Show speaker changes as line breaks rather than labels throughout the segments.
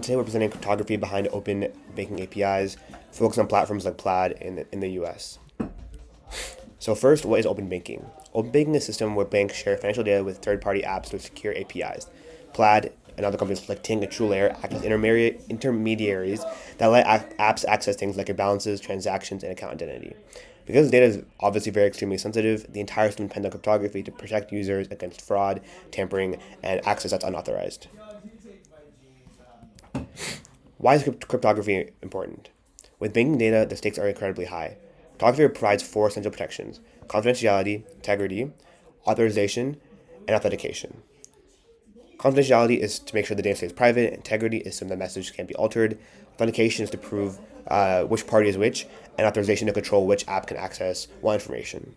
Today we're presenting cryptography behind open banking APIs, focused on platforms like Plaid in the US. So first, what is open banking? Open banking is a system where banks share financial data with third-party apps through secure APIs. Plaid and other companies like Ting and TrueLayer act as intermediaries that let apps access things like your balances, transactions, and account identity. Because data is obviously very extremely sensitive, the entire system depends on cryptography to protect users against fraud, tampering, and access that's unauthorized. Why is cryptography important? With banking data, the stakes are incredibly high. Cryptography provides four essential protections: confidentiality, integrity, authorization, and authentication. Confidentiality is to make sure the data stays private. Integrity is so the message can't be altered. Authentication is to prove which party is which, and authorization to control which app can access what information.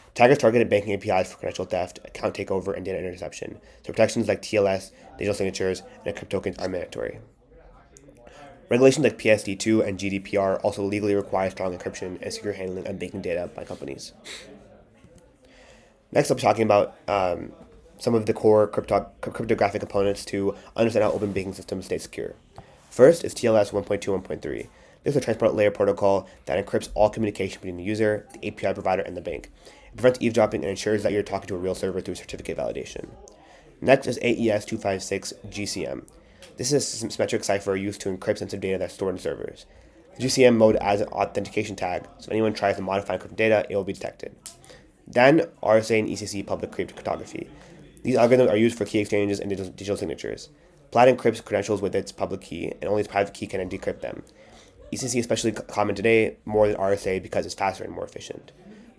Attackers targeted banking APIs for credential theft, account takeover, and data interception. So protections like TLS, digital signatures, and crypto tokens are mandatory. Regulations like PSD2 and GDPR also legally require strong encryption and secure handling of banking data by companies. Next, I'll be talking about some of the core cryptographic components to understand how open banking systems stay secure. First is TLS 1.2 1.3. This is a transport layer protocol that encrypts all communication between the user, the API provider, and the bank. It prevents eavesdropping and ensures that you're talking to a real server through certificate validation. Next is AES 256 GCM. This is a symmetric cipher used to encrypt sensitive data that's stored in servers. The GCM mode adds an authentication tag, so if anyone tries to modify encrypted data, it will be detected. Then, RSA and ECC public key cryptography. These algorithms are used for key exchanges and digital signatures. Plaid encrypts credentials with its public key, and only its private key can decrypt them. ECC is especially common today, more than RSA because it's faster and more efficient.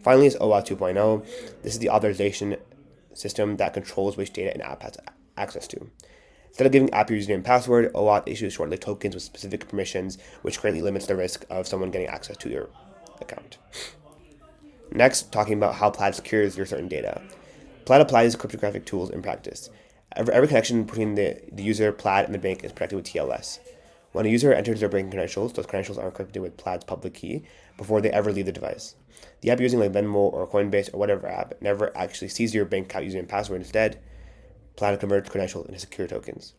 Finally is OAuth 2.0. This is the authorization system that controls which data an app has access to. Instead of giving app your username and password, OAuth issues short-lived tokens with specific permissions, which greatly limits the risk of someone getting access to your account. Next, talking about how Plaid secures your certain data. Plaid applies cryptographic tools in practice. Every connection between the user, Plaid, and the bank is protected with TLS. When a user enters their banking credentials, those credentials are encrypted with Plaid's public key before they ever leave the device. The app using like Venmo or Coinbase or whatever app never actually sees your bank account username and password. Instead, Plaid converts credentials into secure tokens.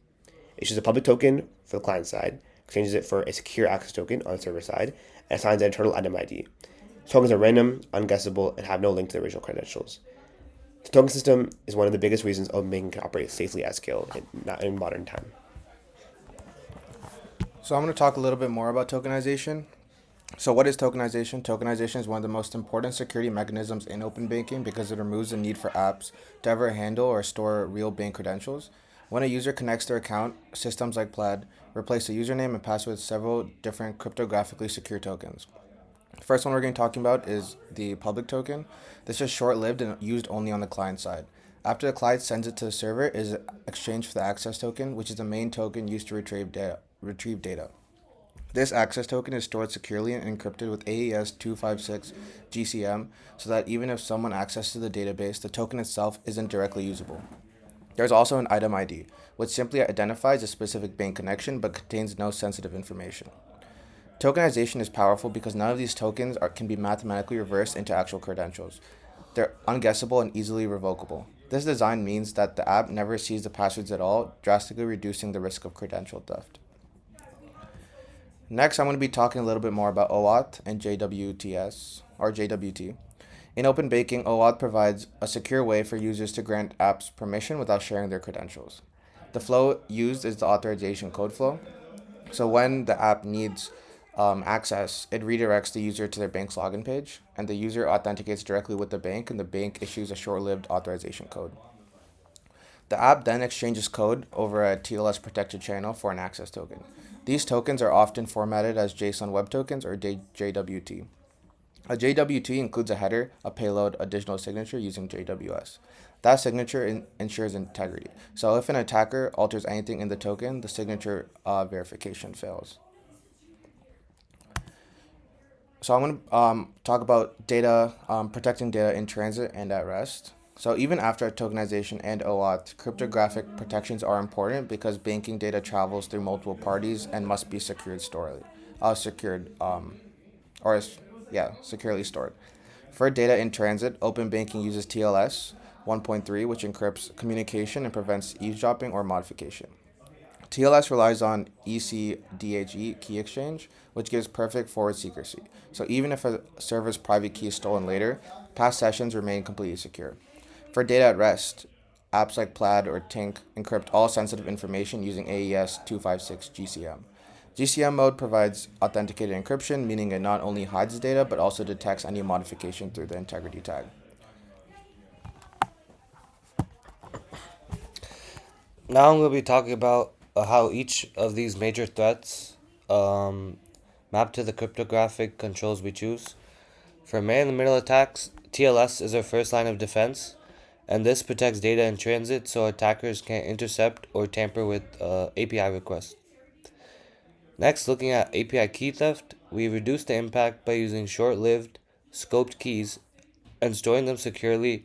It issues a public token for the client side, exchanges it for a secure access token on the server side, and assigns an internal item ID. Tokens are random, unguessable, and have no link to the original credentials. The token system is one of the biggest reasons open banking can operate safely at scale in modern time.
So I'm going to talk a little bit more about tokenization. So what is tokenization? Tokenization is one of the most important security mechanisms in open banking because it removes the need for apps to ever handle or store real bank credentials. When a user connects their account, systems like Plaid replace the username and password with several different cryptographically secure tokens. The first one we're going to be talking about is the public token. This is short-lived and used only on the client side. After the client sends it to the server, it is exchanged for the access token, which is the main token used to retrieve data. This access token is stored securely and encrypted with AES 256 GCM so that even if someone accesses the database, the token itself isn't directly usable. There's also an item ID, which simply identifies a specific bank connection but contains no sensitive information. Tokenization is powerful because none of these tokens can be mathematically reversed into actual credentials. They're unguessable and easily revocable. This design means that the app never sees the passwords at all, drastically reducing the risk of credential theft. Next, I'm going to be talking a little bit more about OAuth and JWTs, or JWT. In open banking, OAuth provides a secure way for users to grant apps permission without sharing their credentials. The flow used is the authorization code flow. So when the app needs access, it redirects the user to their bank's login page, and the user authenticates directly with the bank, and the bank issues a short-lived authorization code. The app then exchanges code over a TLS protected channel for an access token. These tokens are often formatted as JSON Web Tokens or JWT. A JWT includes a header, a payload, a digital signature using JWS. That signature ensures integrity. So if an attacker alters anything in the token, the signature verification fails. So I'm going to talk about data, protecting data in transit and at rest. So even after tokenization and OAuth, cryptographic protections are important because banking data travels through multiple parties and must be securely stored. For data in transit, open banking uses TLS 1.3, which encrypts communication and prevents eavesdropping or modification. TLS relies on ECDHE key exchange, which gives perfect forward secrecy. So even if a server's private key is stolen later, past sessions remain completely secure. For data at rest, apps like Plaid or Tink encrypt all sensitive information using AES 256 GCM. GCM mode provides authenticated encryption, meaning it not only hides data but also detects any modification through the integrity tag.
Now I'm going to be talking about how each of these major threats map to the cryptographic controls we choose. For man-in-the-middle attacks, TLS is our first line of defense, and this protects data in transit so attackers can't intercept or tamper with API requests. Next, looking at API key theft, we reduce the impact by using short-lived, scoped keys and storing them securely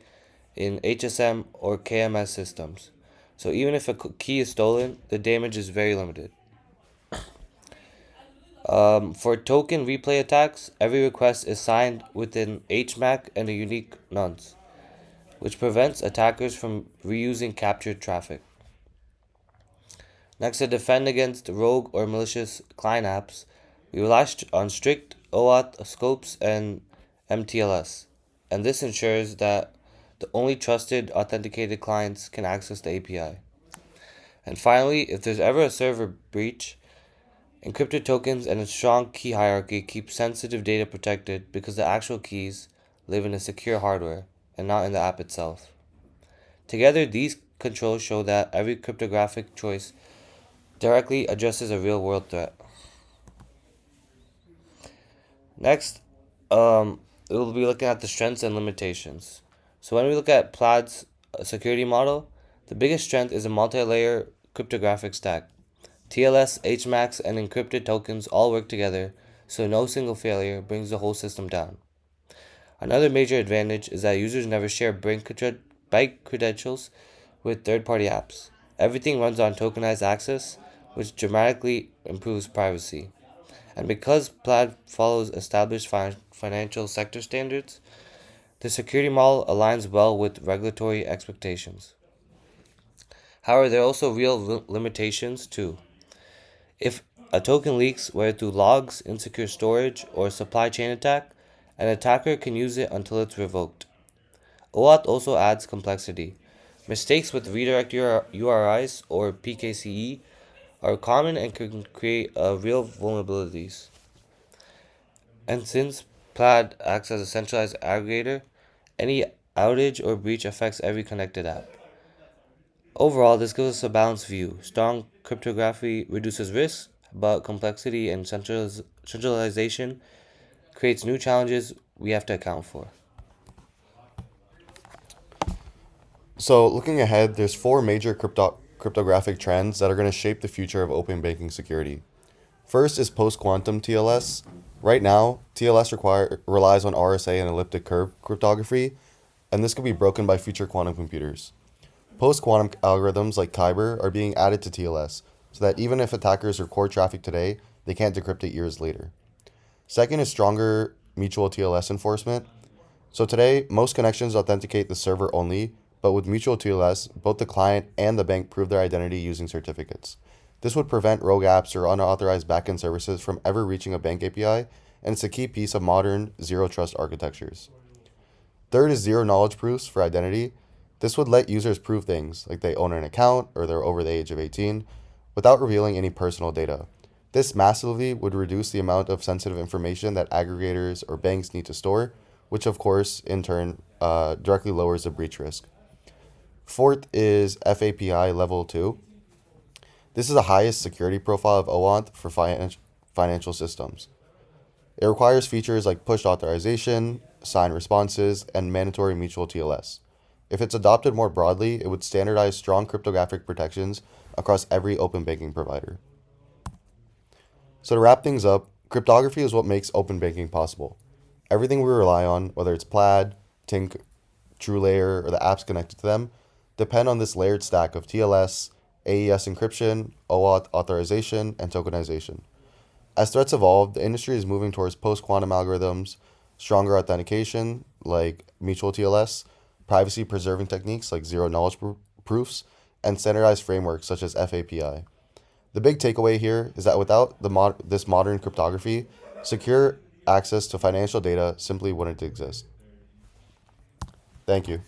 in HSM or KMS systems. So even if a key is stolen, the damage is very limited. For token replay attacks, every request is signed with an HMAC and a unique nonce, which prevents attackers from reusing captured traffic. Next, to defend against rogue or malicious client apps, we rely on strict OAuth scopes and MTLS, and this ensures that the only trusted authenticated clients can access the API. And finally, if there's ever a server breach, encrypted tokens and a strong key hierarchy keep sensitive data protected because the actual keys live in a secure hardware and not in the app itself. Together, these controls show that every cryptographic choice directly addresses a real-world threat. Next, we'll be looking at the strengths and limitations. So when we look at Plaid's security model, the biggest strength is a multi-layer cryptographic stack. TLS, HMACs, and encrypted tokens all work together, so no single failure brings the whole system down. Another major advantage is that users never share bank credentials with third-party apps. Everything runs on tokenized access, which dramatically improves privacy. And because Plaid follows established financial sector standards, the security model aligns well with regulatory expectations. However, there are also real limitations too. If a token leaks, whether through logs, insecure storage, or a supply chain attack, an attacker can use it until it's revoked. OAuth also adds complexity. Mistakes with redirect URIs or PKCE are common and can create real vulnerabilities. And since Plaid acts as a centralized aggregator, any outage or breach affects every connected app. Overall, this gives us a balanced view. Strong cryptography reduces risk, but complexity and centralization creates new challenges we have to account for.
So, looking ahead, there's four major cryptographic trends that are going to shape the future of open banking security. First is post-quantum TLS. Right now, TLS relies on RSA and elliptic curve cryptography, and this can be broken by future quantum computers. Post-quantum algorithms like Kyber are being added to TLS, so that even if attackers record traffic today, they can't decrypt it years later. Second is stronger mutual TLS enforcement. So today, most connections authenticate the server only, but with mutual TLS, both the client and the bank prove their identity using certificates. This would prevent rogue apps or unauthorized backend services from ever reaching a bank API, and it's a key piece of modern zero-trust architectures. Third is zero-knowledge proofs for identity. This would let users prove things, like they own an account or they're over the age of 18, without revealing any personal data. This massively would reduce the amount of sensitive information that aggregators or banks need to store, which of course, in turn, directly lowers the breach risk. Fourth is FAPI Level 2. This is the highest security profile of OAuth for financial systems. It requires features like push authorization, signed responses, and mandatory mutual TLS. If it's adopted more broadly, it would standardize strong cryptographic protections across every open banking provider. So to wrap things up, cryptography is what makes open banking possible. Everything we rely on, whether it's Plaid, Tink, TrueLayer, or the apps connected to them, depend on this layered stack of TLS, AES encryption, OAuth authorization, and tokenization. As threats evolve, the industry is moving towards post-quantum algorithms, stronger authentication like mutual TLS, privacy-preserving techniques like zero-knowledge proofs, and standardized frameworks such as FAPI. The big takeaway here is that without this modern cryptography, secure access to financial data simply wouldn't exist. Thank you.